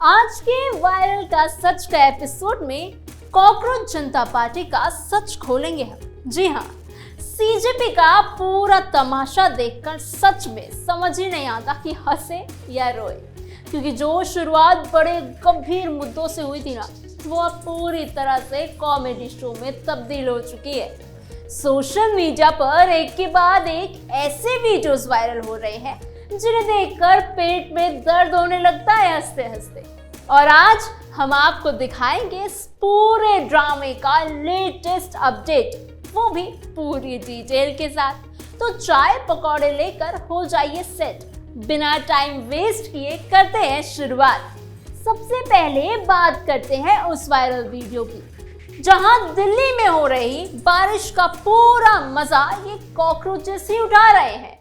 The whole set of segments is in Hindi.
आज के वायरल का सच का एपिसोड में कॉकरोच जनता पार्टी का सच खोलेंगे हम। जी हाँ, सीजेपी का पूरा तमाशा देखकर सच में समझ ही नहीं आता कि हंसे या रोए, क्योंकि जो शुरुआत बड़े गंभीर मुद्दों से हुई थी ना, वो अब पूरी तरह से कॉमेडी शो में तब्दील हो चुकी है। सोशल मीडिया पर एक के बाद एक ऐसे वीडियोस वायरल हो रहे हैं जिन्हें देखकर पेट में दर्द होने लगता है हंसते हंसते। और आज हम आपको दिखाएंगे इस पूरे ड्रामे का लेटेस्ट अपडेट, वो भी पूरी डिटेल के साथ। तो चाय पकौड़े लेकर हो जाइए सेट, बिना टाइम वेस्ट किए करते हैं शुरुआत। सबसे पहले बात करते हैं उस वायरल वीडियो की, जहां दिल्ली में हो रही बारिश का पूरा मजा ये कॉकरोचेस ही उठा रहे हैं।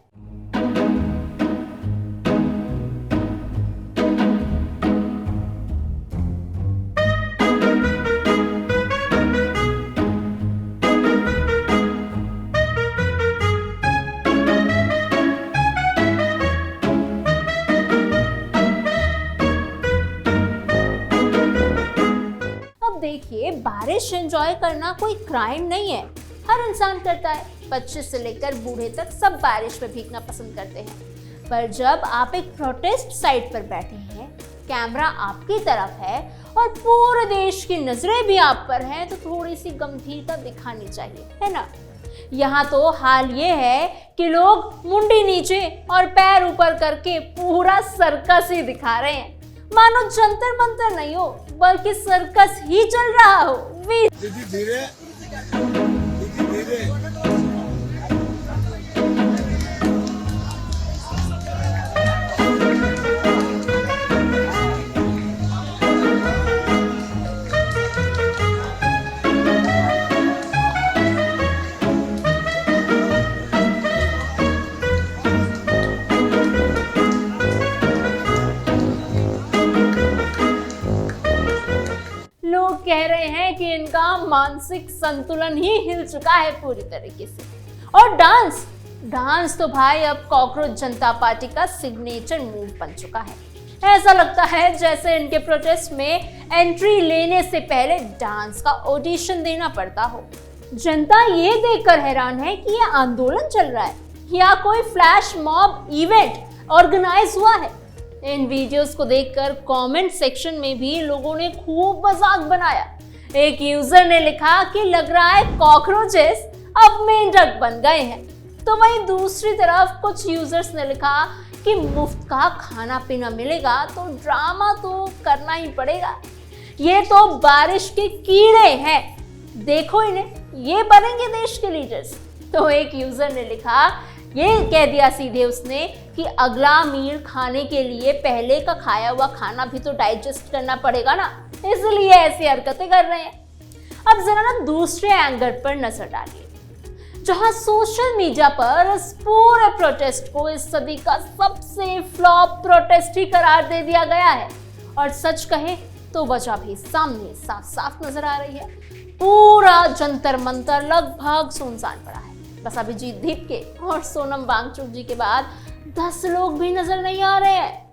देखिए, बारिश एंजॉय करना कोई क्राइम नहीं है, हर इंसान करता है। बच्चे से लेकर बूढ़े तक सब बारिश में भीगना पसंद करते हैं। पर जब आप एक प्रोटेस्ट साइट पर बैठे हैं, कैमरा आपकी तरफ है और पूरे देश की नजरें भी आप पर हैं, तो थोड़ी सी गंभीरता दिखानी चाहिए, है ना। यहाँ तो हाल ये है कि लोग मुंडी नीचे और पैर ऊपर करके पूरा सर्कस ही दिखा रहे हैं, मानो जंतर मंतर नहीं हो बल्कि सर्कस ही चल रहा हो। दीदी धीरे कह रहे हैं कि इनका मानसिक संतुलन ही हिल चुका है पूरी तरीके से। और डांस तो भाई अब कॉकरोच जनता पार्टी का सिग्नेचर मूव बन चुका है। ऐसा लगता है जैसे इनके प्रोटेस्ट में एंट्री लेने से पहले डांस का ऑडिशन देना पड़ता हो। जनता ये देखकर हैरान है कि ये आंदोलन चल रहा है या कोई फ्लैश मॉब इवेंट ऑर्गेनाइज हुआ है। इन वीडियोस को देखकर कमेंट सेक्शन में भी लोगों ने खूब मजाक बनाया। एक यूजर ने लिखा कि लग रहा है कॉकरोचेस अब मेंढक बन गए हैं। तो वहीं दूसरी तरफ कुछ यूजर्स ने लिखा कि मुफ्त का खाना पीना मिलेगा तो ड्रामा तो करना ही पड़ेगा, ये तो बारिश के कीड़े हैं, देखो इन्हें, ये बनेंगे देश के लीडर्स। तो एक यूजर ने लिखा, ये कह दिया सीधे उसने कि अगला मील खाने के लिए पहले का खाया हुआ खाना भी तो डाइजेस्ट करना पड़ेगा ना, इसलिए ऐसी हरकतें कर रहे हैं। अब जरा ना दूसरे एंगल पर नजर डालिए, जहां सोशल मीडिया पर इस पूरे प्रोटेस्ट को इस सदी का सबसे फ्लॉप प्रोटेस्ट ही करार दे दिया गया है। और सच कहे तो वजह भी सामने साफ साफ नजर आ रही है। पूरा जंतर मंतर लगभग सुनसान पड़ा है। बस अभिजीत दीपके और सोनम वांगचुक जी के बाद 10 लोग भी नजर नहीं आ रहे हैं।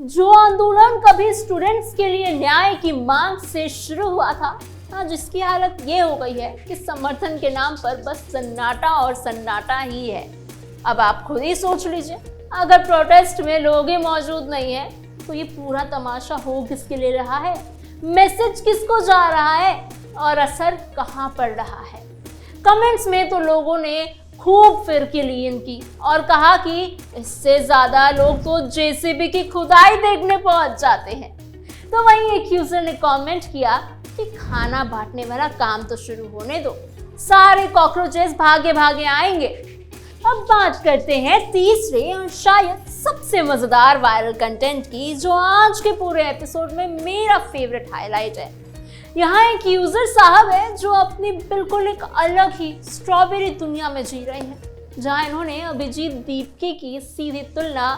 जो आंदोलन कभी स्टूडेंट्स के लिए न्याय की मांग से शुरू हुआ था, जिसकी हालत ये हो गई है कि समर्थन के नाम पर बस सन्नाटा और सन्नाटा ही है। अब आप खुद ही सोच लीजिए, अगर प्रोटेस्ट में लोग ही मौजूद नहीं है तो ये पूरा तमाशा हो किसके ले रहा है, मैसेज किसको जा रहा है और असर कहाँ पड़ रहा है। कमेंट्स में तो लोगों ने खूब फिरकी ली इनकी और कहा कि इससे ज्यादा लोग तो जेसीबी की खुदाई देखने पहुंच जाते हैं। तो वहीं एक यूजर ने कमेंट किया कि खाना बांटने वाला काम तो शुरू होने दो, सारे कॉकरोचेस भागे भागे आएंगे। अब बात करते हैं तीसरे और शायद सबसे मजेदार वायरल कंटेंट की, जो आज के पूरे एपिसोड में मेरा फेवरेट हाईलाइट है। यहाँ एक यूजर साहब है जो अपनी बिल्कुल एक अलग ही स्ट्रॉबेरी दुनिया में जी रहे हैं, जहाँ इन्होंने अभिजीत दीपके की सीधी तुलना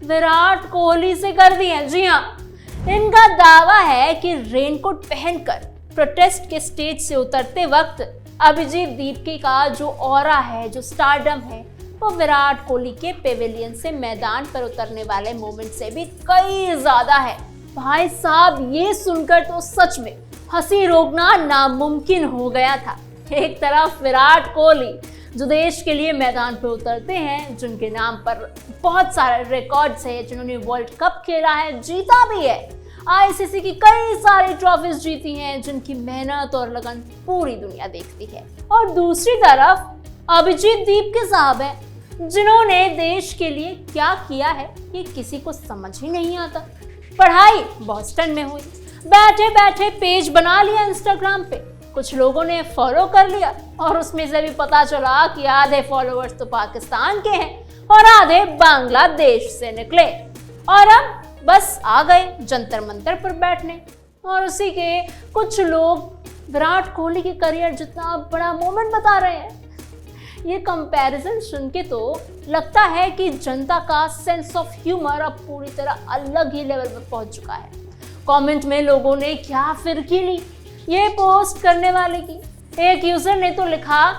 विराट कोहली से कर दी है। जी हाँ, इनका दावा है कि रेनकोट पहनकर प्रोटेस्ट के स्टेज से उतरते वक्त अभिजीत दीपके का जो ऑरा है, जो स्टारडम है, वो विराट कोहली के पेविलियन से मैदान पर उतरने वाले मोमेंट से भी कई ज्यादा है। भाई साहब, ये सुनकर तो सच में हंसी रोकना नामुमकिन हो गया था। एक तरफ विराट कोहली जो देश के लिए मैदान पर उतरते हैं, जिनके नाम पर बहुत सारे रिकॉर्ड्स है, जिन्होंने वर्ल्ड कप खेला है, जीता भी है, आईसीसी की कई सारी ट्रॉफीज जीती हैं, जिनकी मेहनत और लगन पूरी दुनिया देखती है। और दूसरी तरफ अभिजीत दीपके साहब हैं, जिन्होंने देश के लिए क्या किया है ये किसी को समझ ही नहीं आता। पढ़ाई बॉस्टन में हुई, बैठे बैठे पेज बना लिया इंस्टाग्राम पे, कुछ लोगों ने फॉलो कर लिया और उसमें से भी पता चला कि आधे फॉलोअर्स तो पाकिस्तान के हैं और आधे बांग्लादेश से निकले, और अब बस आ गए जंतर मंतर पर बैठने। और उसी के कुछ लोग विराट कोहली के करियर जितना बड़ा मोमेंट बता रहे हैं। ये कंपैरिजन सुन के तो लगता है कि जनता का सेंस ऑफ ह्यूमर अब पूरी तरह अलग ही लेवल पर पहुंच चुका है। कमेंट में लोगों ने क्या फिरकी ली ये पोस्ट करने वाले की। एक यूजर ने तो लिखा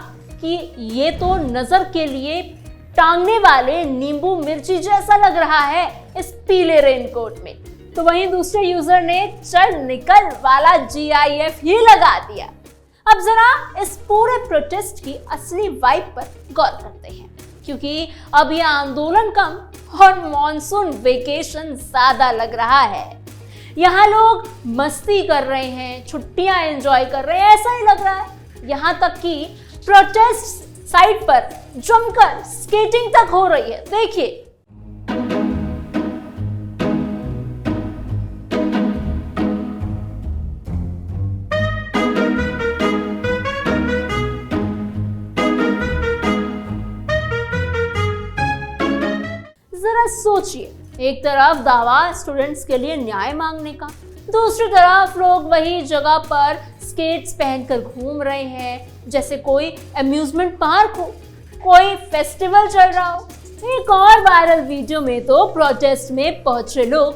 कि ये तो नजर के लिए टांगने वाले नींबू मिर्ची जैसा लग रहा है इस पीले रेनकोट में। तो वहीं दूसरे यूजर ने चल निकल वाला GIF ही लगा दिया। अब जरा इस पूरे प्रोटेस्ट की असली वाइब पर गौर करते हैं, क्योंकि अब यह आंदोलन कम और मॉनसून वेकेशन ज्यादा लग रहा है। यहाँ लोग मस्ती कर रहे हैं, छुट्टियां एंजॉय कर रहे हैं, ऐसा ही लग रहा है। यहाँ तक कि प्रोटेस्ट साइट पर जमकर स्केटिंग तक हो रही है। देखिए, जरा सोचिए, एक तरफ दावा स्टूडेंट्स के लिए न्याय मांगने का, दूसरी तरफ लोग वही जगह पर स्केट्स पहनकर घूम रहे हैं जैसे कोई अम्यूजमेंट पार्क हो, कोई फेस्टिवल चल रहा हो। एक और वायरल वीडियो में तो प्रोटेस्ट में पहुंचे लोग,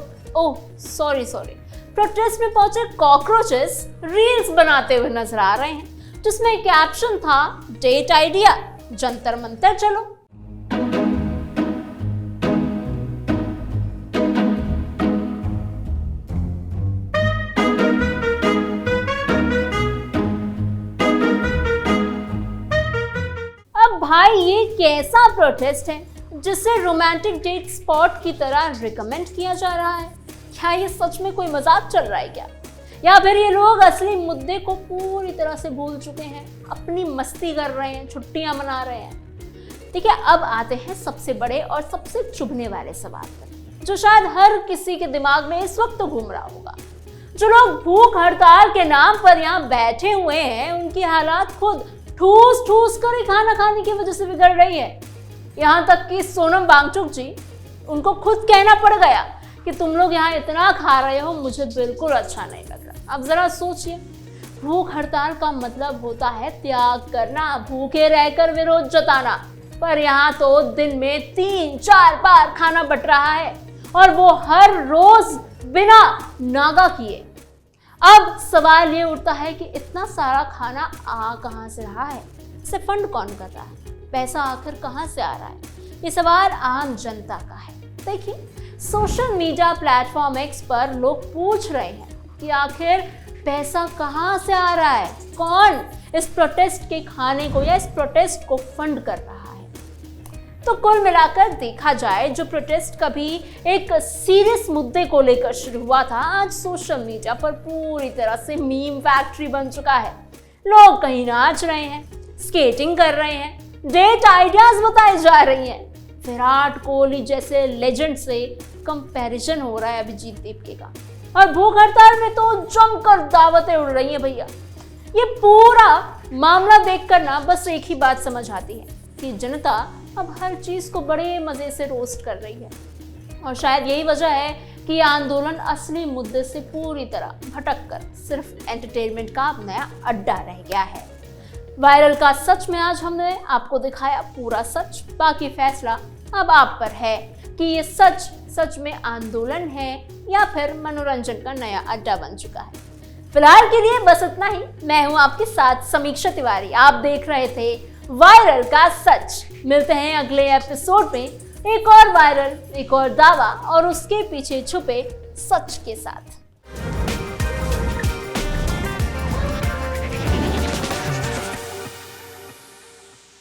प्रोटेस्ट में पहुंचे कॉकरोचेस रील्स बनाते हुए नजर आ रहे हैं, जिसमें कैप्शन था डेट आइडिया, जंतर मंतर चलो। भाई, ये कैसा प्रोटेस्ट है जिसे रोमांटिक डेट स्पॉट की तरह रिकमेंड किया जा रहा है? क्या ये सच में कोई मजाक चल रहा है क्या? या फिर ये लोग असली मुद्दे को पूरी तरह से भूल चुके हैं, अपनी मस्ती कर रहे हैं, छुट्टियां मना रहे हैं? देखिए, अब आते हैं सबसे बड़े और सबसे चुभने वाले सवाल पर, जो शायद हर किसी के दिमाग में इस वक्त घूम रहा होगा। जो लोग भूख हड़ताल के नाम पर यहाँ बैठे हुए हैं, उनकी हालात खुद ठूस ठूस कर ही खाना खाने की वजह से बिगड़ रही है। यहाँ तक कि सोनम वांगचुक जी, उनको खुद कहना पड़ गया कि तुम लोग यहाँ इतना खा रहे हो, मुझे बिल्कुल अच्छा नहीं लग रहा। अब जरा सोचिए, भूख हड़ताल का मतलब होता है त्याग करना, भूखे रहकर विरोध जताना, पर यहाँ तो दिन में 3-4 बार खाना बट रहा है, और वो हर रोज बिना नागा किए। अब सवाल ये उठता है कि इतना सारा खाना आ कहाँ से रहा है? इसे फंड कौन कर रहा है? पैसा आखिर कहाँ से आ रहा है? ये सवाल आम जनता का है। देखिए, सोशल मीडिया प्लेटफॉर्म X पर लोग पूछ रहे हैं कि आखिर पैसा कहाँ से आ रहा है? कौन इस प्रोटेस्ट के खाने को या इस प्रोटेस्ट को फंड कर रहा है? तो कुल मिलाकर देखा जाए, जो प्रोटेस्ट कभी एक सीरियस मुद्दे को लेकर शुरू हुआ था, आज सोशल मीडिया पर पूरी तरह से मीम फैक्ट्री बन चुका है। लोग कहीं नाच रहे हैं, स्केटिंग कर रहे हैं, डेट आइडियाज बताई जा रही हैं। विराट कोहली जैसे लेजेंड से कंपैरिजन हो रहा है अभिजीत दीपके का, और भूख हड़ताल में तो जमकर दावतें उड़ रही हैं। भैया, ये पूरा मामला देखकर ना बस एक ही बात समझ आती है कि जनता अब हर चीज को बड़े मजे से रोस्ट कर रही है, और शायद यही वजह है कि यह आंदोलन असली मुद्दे से पूरी तरह भटक कर सिर्फ एंटरटेनमेंट का नया अड्डा रह गया है। वायरल का सच में आज हमने आपको दिखाया पूरा सच, बाकी फैसला अब आप पर है कि ये सच सच में आंदोलन है या फिर मनोरंजन का नया अड्डा बन चुका है। फिलहाल के लिए बस इतना ही। मैं हूं आपके साथ समीक्षा तिवारी। आप देख रहे थे वायरल का सच। मिलते हैं अगले एपिसोड में एक और वायरल, एक और दावा और उसके पीछे छुपे सच के साथ।